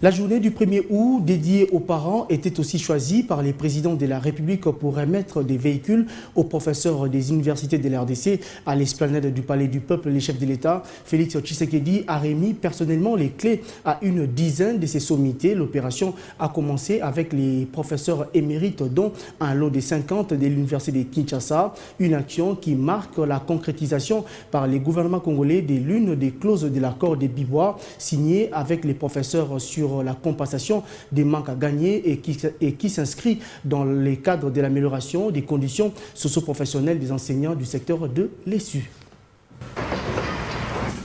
La journée du 1er août dédiée aux parents était aussi choisie par les présidents de la République pour remettre des véhicules aux professeurs des universités de la RDC à l'esplanade du Palais du Peuple. Les chefs de l'État, Félix Tshisekedi, a remis personnellement les clés à une dizaine de ces sommités. L'opération a commencé avec les professeurs émérites, dont un lot de 50 de l'université de Kinshasa, une action qui marque la concrétisation par les gouvernements congolais de l'une des clauses de l'accord de Bibois signé avec les professeurs sur la compensation des manques à gagner et qui s'inscrit dans les cadres de l'amélioration des conditions socio-professionnelles des enseignants du secteur de l'ESU.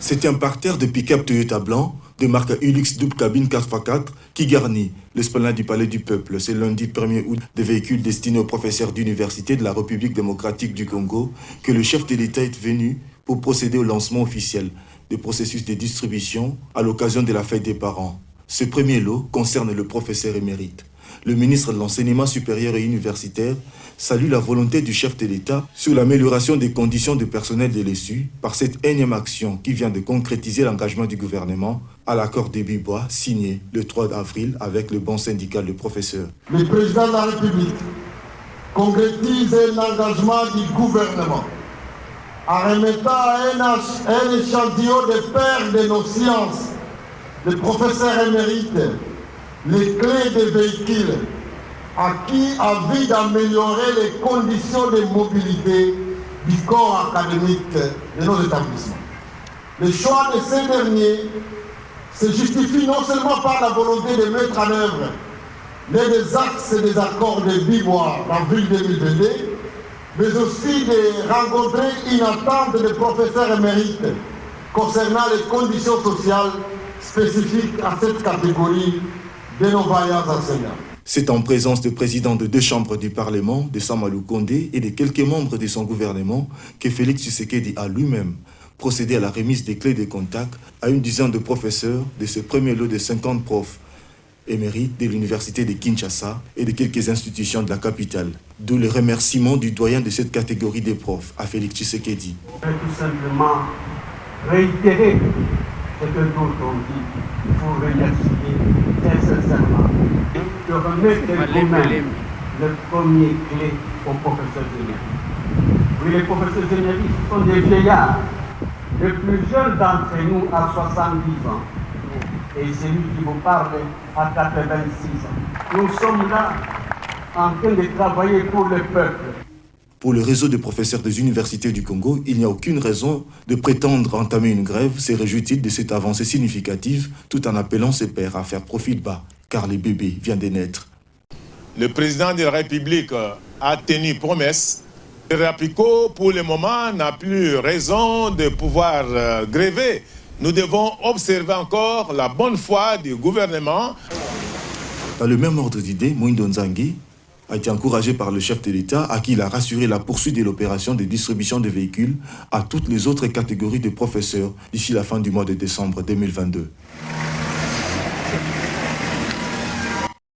C'est un parterre de pick-up Toyota blanc de marque Ulux double cabine 4x4 qui garnit l'esplanade du Palais du Peuple. C'est lundi 1er août des véhicules destinés aux professeurs d'université de la République démocratique du Congo que le chef de l'État est venu pour procéder au lancement officiel des processus de distribution à l'occasion de la fête des parents. Ce premier lot concerne le professeur émérite. Le ministre de l'Enseignement supérieur et universitaire salue la volonté du chef de l'État sur l'amélioration des conditions de personnel de l'ESU par cette énième action qui vient de concrétiser l'engagement du gouvernement à l'accord de Bibois signé le 3 avril avec le bon syndical de professeurs. Le président de la République concrétise l'engagement du gouvernement en remettant un échantillon de pères de nos sciences, de professeurs émérites, les clés des véhicules acquis en vue d'améliorer les conditions de mobilité du corps académique de nos établissements. Le choix de ces derniers se justifie non seulement par la volonté de mettre en œuvre les axes des accords de Bibois d'avril 2022, mais aussi de rencontrer une attente des professeurs émérites concernant les conditions sociales spécifiques à cette catégorie de nos vaillants enseignants. C'est en présence du président de 2 chambres du Parlement, de Samalou Kondé, et de quelques membres de son gouvernement que Félix Tshisekedi a lui-même procédé à la remise des clés de contact à une dizaine de professeurs de ce premier lot de 50 profs émérites de l'université de Kinshasa et de quelques institutions de la capitale. D'où le remerciement du doyen de cette catégorie de profs à Félix Tshisekedi. Je vais tout simplement réitérer ce que d'autres ont dit. Il faut remercier très sincèrement de remettre vous-même le premier clé aux professeurs émérites. Oui, les professeurs émérites sont des vieillards. Le plus jeune d'entre nous a 70 ans. Et celui qui vous parle a 86 ans. Nous sommes là en train de travailler pour le peuple. Pour le réseau des professeurs des universités du Congo, il n'y a aucune raison de prétendre entamer une grève. Se réjouit-il de cette avancée significative tout en appelant ses pairs à faire profil bas, car les bébés viennent de naître. Le président de la République a tenu promesse. Le RAPICO, pour le moment, n'a plus raison de pouvoir gréver. Nous devons observer encore la bonne foi du gouvernement. Dans le même ordre d'idée, Mwindo Nzangi a été encouragé par le chef de l'État à qui il a rassuré la poursuite de l'opération de distribution de véhicules à toutes les autres catégories de professeurs d'ici la fin du mois de décembre 2022.